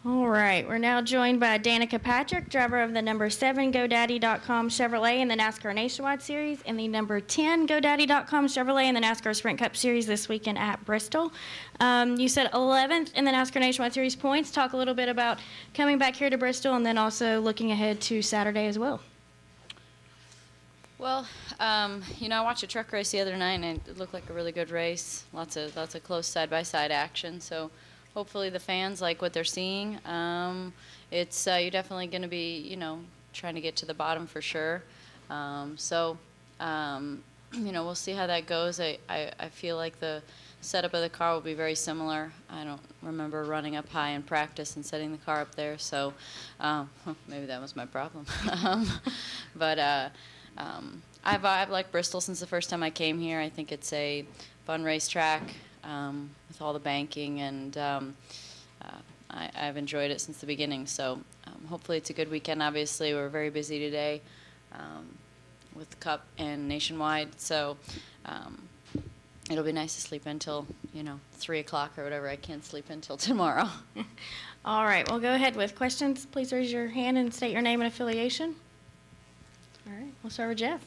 All right, we're now joined by Danica Patrick, driver of the number 7 GoDaddy.com Chevrolet in the NASCAR Nationwide Series and the number 10 GoDaddy.com Chevrolet in the NASCAR Sprint Cup Series this weekend at Bristol. You said 11th in the NASCAR Nationwide Series points. Talk a little bit about coming back here to Bristol and then also looking ahead to Saturday as well. Well, you know, I watched a truck race the other night, and it looked like a really good race. Lots of close side-by-side action. So hopefully the fans like what they're seeing. It's you're definitely going to be, you know, trying to get to the bottom for sure. You know, we'll see how that goes. I feel like the setup of the car will be very similar. I don't remember running up high in practice and setting the car up there, so maybe that was my problem. I've liked Bristol since the first time I came here. I think it's a fun racetrack with all the banking, and I've enjoyed it since the beginning. So hopefully it's a good weekend. Obviously, we're very busy today with the Cup and Nationwide, so it'll be nice to sleep until, you know, 3 o'clock or whatever. I can't sleep until tomorrow. All right, well, go ahead with questions. Please raise your hand and state your name and affiliation. All right, we'll start with Jeff.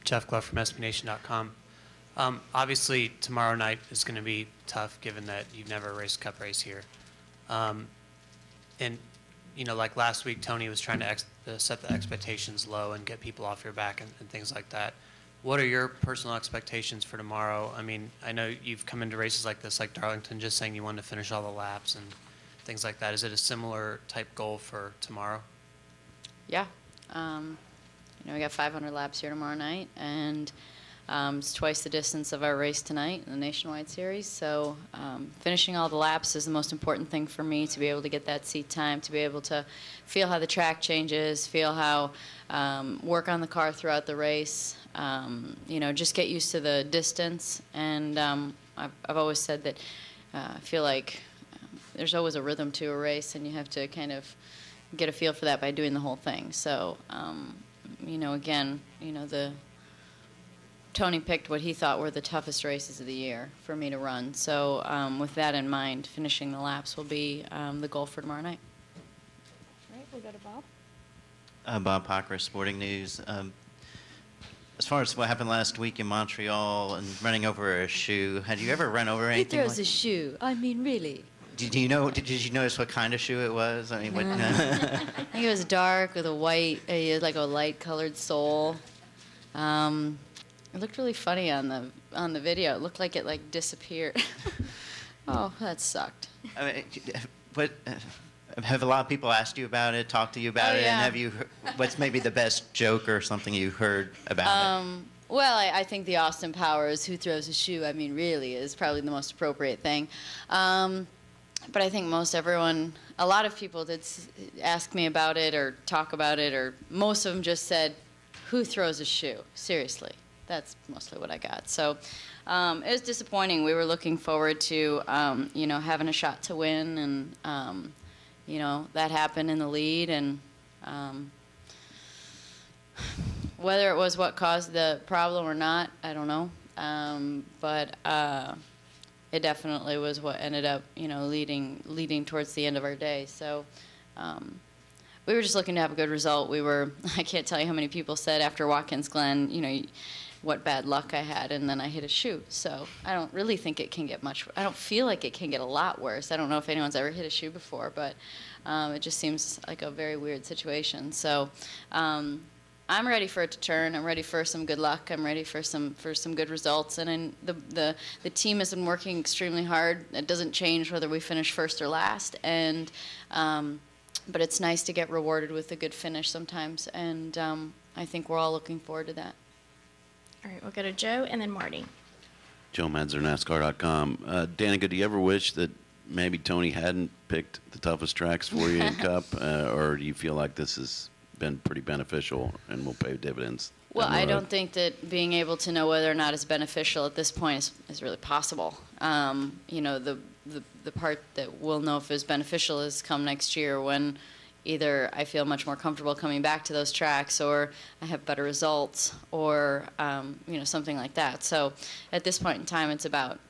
Jeff Glove from SBNation.com. Obviously, tomorrow night is going to be tough given that you've never raced a Cup race here. And, you know, like last week, Tony was trying to set the expectations low and get people off your back and things like that. What are your personal expectations for tomorrow? I mean, I know you've come into races like this, like Darlington, just saying you wanted to finish all the laps and things like that. Is it a similar type goal for tomorrow? Yeah. You know, we got 500 laps here tomorrow night, and it's twice the distance of our race tonight in the Nationwide Series. So finishing all the laps is the most important thing for me, to be able to get that seat time, to be able to feel how the track changes, feel how work on the car throughout the race, you know, just get used to the distance. And I've always said that I feel like there's always a rhythm to a race, and you have to kind of get a feel for that by doing the whole thing. So, you know, again, you know, Tony picked what he thought were the toughest races of the year for me to run. So with that in mind, finishing the laps will be the goal for tomorrow night. All right, we'll go to Bob. Bob Pocker, Sporting News. As far as what happened last week in Montreal and running over a shoe, had you ever run over anything He throws a shoe. I mean, really. Did you notice what kind of shoe it was? I mean, what? I think it was dark with a white, like a light-colored sole. It looked really funny on the video. It looked like it like disappeared. Oh, that sucked. I mean, what? Have a lot of people asked you about it, talked to you about it, yeah. and have you? What's maybe the best joke or something you heard about it? Well, I think the Austin Powers "Who throws a shoe?" I mean, really is probably the most appropriate thing. But I think a lot of people did ask me about it or talk about it, or most of them just said, "Who throws a shoe?" Seriously, that's mostly what I got. So it was disappointing. We were looking forward to, you know, having a shot to win, and you know, that happened in the lead, and whether it was what caused the problem or not, I don't know. But it definitely was what ended up, you know, leading towards the end of our day. So we were just looking to have a good result. I can't tell you how many people said after Watkins Glen, you know, what bad luck I had, and then I hit a shoe. So I don't really think it can get I don't feel like it can get a lot worse. I don't know if anyone's ever hit a shoe before, but it just seems like a very weird situation. So I'm ready for it to turn. I'm ready for some good luck. I'm ready for some good results. And the team has been working extremely hard. It doesn't change whether we finish first or last. And but it's nice to get rewarded with a good finish sometimes. And I think we're all looking forward to that. All right, we'll go to Joe and then Marty. Joe Madzer, NASCAR.com. Danica, do you ever wish that maybe Tony hadn't picked the toughest tracks for you in Cup, or do you feel like this has been pretty beneficial and will pay dividends? Well, I don't think that being able to know whether or not it's beneficial at this point is really possible. You know, the part that we'll know if it's beneficial is come next year, when either I feel much more comfortable coming back to those tracks, or I have better results, or you know, something like that. So at this point in time, it's about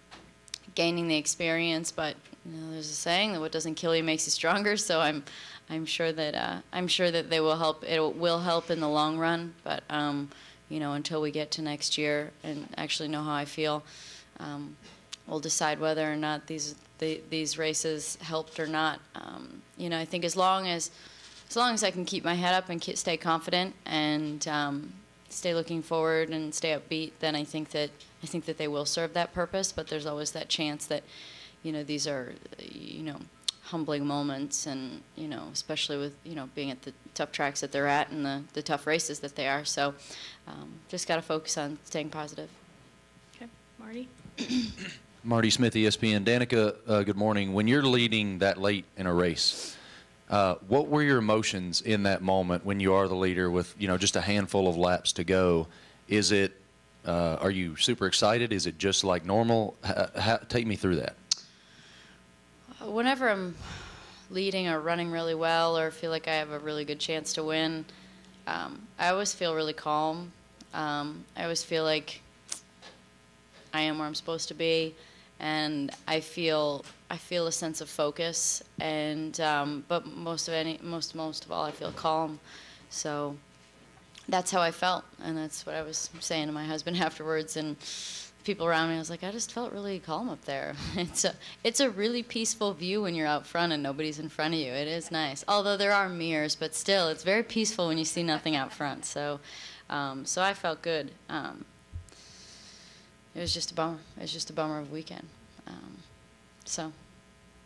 gaining the experience, but there's a saying that what doesn't kill you makes you stronger. So I'm sure that they will help. It will help in the long run. But until we get to next year and actually know how I feel, we'll decide whether or not these races helped or not. I think as long as I can keep my head up and stay confident and stay looking forward and stay upbeat, then I think that they will serve that purpose. But there's always that chance that these are humbling moments, and especially with being at the tough tracks that they're at and the tough races that they are. So just got to focus on staying positive. Okay, Marty. Marty Smith, ESPN. Danica, good morning. When you're leading that late in a race, what were your emotions in that moment when you are the leader with just a handful of laps to go? Is it are you super excited? Is it just like normal? Take me through that. Whenever I'm leading or running really well or feel like I have a really good chance to win, I always feel really calm. I always feel like I am where I'm supposed to be, and I feel a sense of focus. And but most of all, I feel calm. So that's how I felt, and that's what I was saying to my husband afterwards. And people around me, I was like, I just felt really calm up there. It's a really peaceful view when you're out front and nobody's in front of you. It is nice. Although there are mirrors, but still, it's very peaceful when you see nothing out front. So I felt good. It was just a bummer. It was just a bummer of a weekend. So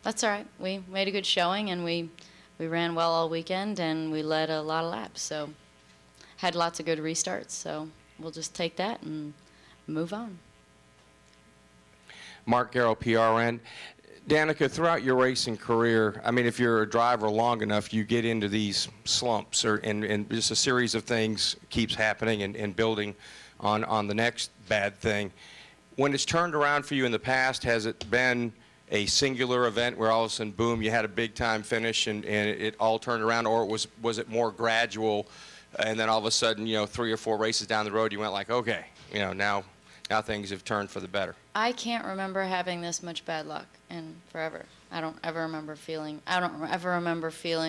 that's all right. We made a good showing, and we ran well all weekend, and we led a lot of laps. So had lots of good restarts. So we'll just take that and move on. Mark Garrow, PRN. Danica, throughout your racing career, I mean, if you're a driver long enough, you get into these slumps, and just a series of things keeps happening and building on the next bad thing. When it's turned around for you in the past, has it been a singular event where all of a sudden, boom, you had a big-time finish and it all turned around, or was it more gradual, and then all of a sudden, 3 or 4 races down the road, you went like, okay, now things have turned for the better? I can't remember having this much bad luck in forever. I don't ever remember feeling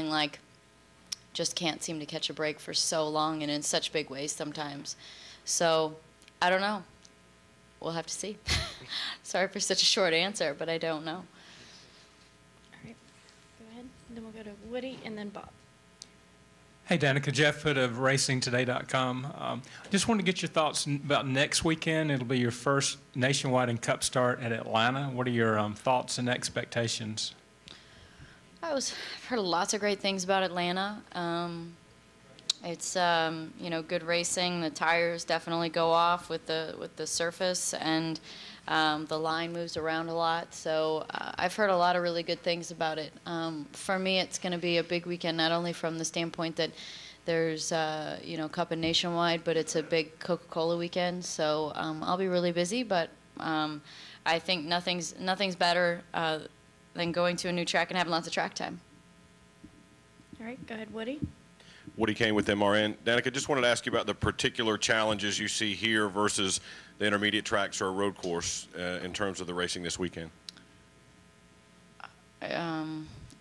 like just can't seem to catch a break for so long and in such big ways sometimes. So I don't know. We'll have to see. Sorry for such a short answer, but I don't know. All right, go ahead. And then we'll go to Woody and then Bob. Hey, Danica, Jeff Hood of RacingToday.com. Just wanted to get your thoughts about next weekend. It'll be your first nationwide and Cup start at Atlanta. What are your thoughts and expectations? I've heard lots of great things about Atlanta. It's good racing. The tires definitely go off with the surface, and the line moves around a lot. So I've heard a lot of really good things about it. For me, it's going to be a big weekend, not only from the standpoint that there's Cup and Nationwide, but it's a big Coca-Cola weekend. So I'll be really busy, but I think nothing's better than going to a new track and having lots of track time. All right, go ahead, Woody. Woody Kane with MRN. Danica, just wanted to ask you about the particular challenges you see here versus the intermediate tracks or a road course in terms of the racing this weekend.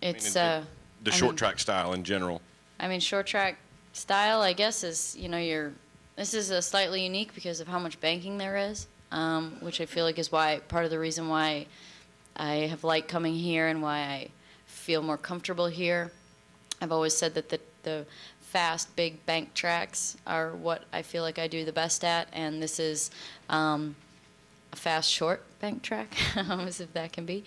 It's the short track style in general. I mean, short track style, I guess, is this is a slightly unique because of how much banking there is, which I feel like is part of the reason why I have liked coming here and why I feel more comfortable here. I've always said that the fast, big bank tracks are what I feel like I do the best at, and this is a fast, short bank track, as if that can be.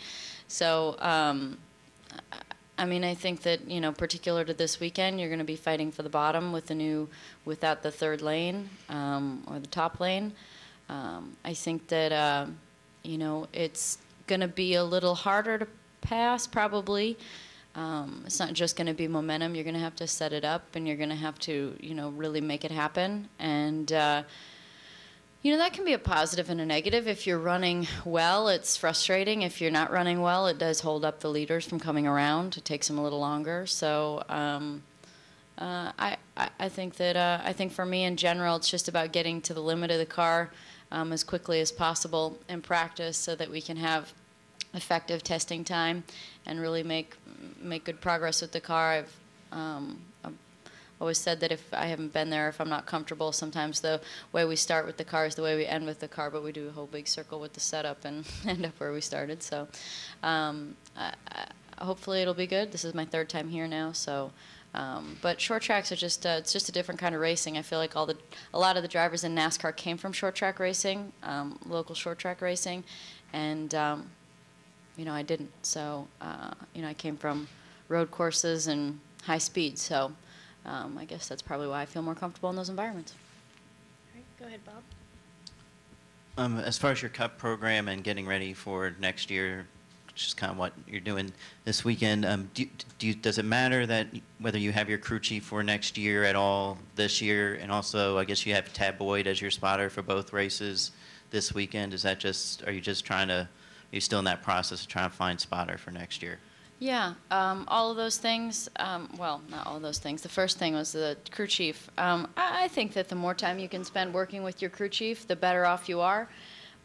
So, I mean, I think that, particular to this weekend, you're going to be fighting for the bottom without the third lane or the top lane. I think that, it's going to be a little harder to pass, probably. It's not just going to be momentum. You're going to have to set it up, and you're going to have to, really make it happen. And, that can be a positive and a negative. If you're running well, it's frustrating. If you're not running well, it does hold up the leaders from coming around. It takes them a little longer. So I think that I think for me in general, it's just about getting to the limit of the car as quickly as possible in practice so that we can have effective testing time and really make good progress with the car. I've always said that if I haven't been there, if I'm not comfortable, sometimes the way we start with the car is the way we end with the car, but we do a whole big circle with the setup and end up where we started. So hopefully it'll be good. This is my third time here now, so. But short tracks are just it's just a different kind of racing. I feel like a lot of the drivers in NASCAR came from short track racing, local short track racing, and I didn't. So I came from road courses and high speed. So I guess that's probably why I feel more comfortable in those environments. All right, go ahead, Bob. As far as your Cup program and getting ready for next year, which is kind of what you're doing this weekend, does it matter that whether you have your crew chief for next year at all this year, and also I guess you have Tab Boyd as your spotter for both races this weekend? Is that just, are you still in that process of trying to find spotter for next year? Yeah, all of those things, well, not all of those things. The first thing was the crew chief. I think that the more time you can spend working with your crew chief, the better off you are.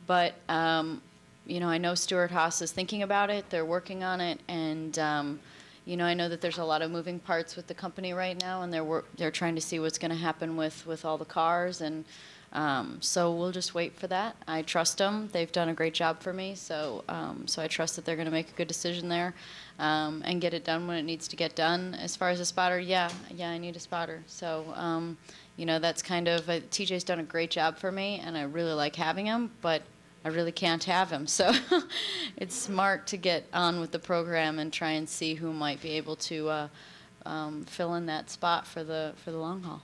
But, I know Stuart Haas is thinking about it. They're working on it. And, I know that there's a lot of moving parts with the company right now, and they're trying to see what's going to happen with all the cars. And so we'll just wait for that. I trust them. They've done a great job for me. So I trust that they're going to make a good decision there. And get it done when it needs to get done. As far as a spotter, yeah, I need a spotter. So, that's kind of, TJ's done a great job for me, and I really like having him, but I really can't have him. So it's smart to get on with the program and try and see who might be able to fill in that spot for the long haul.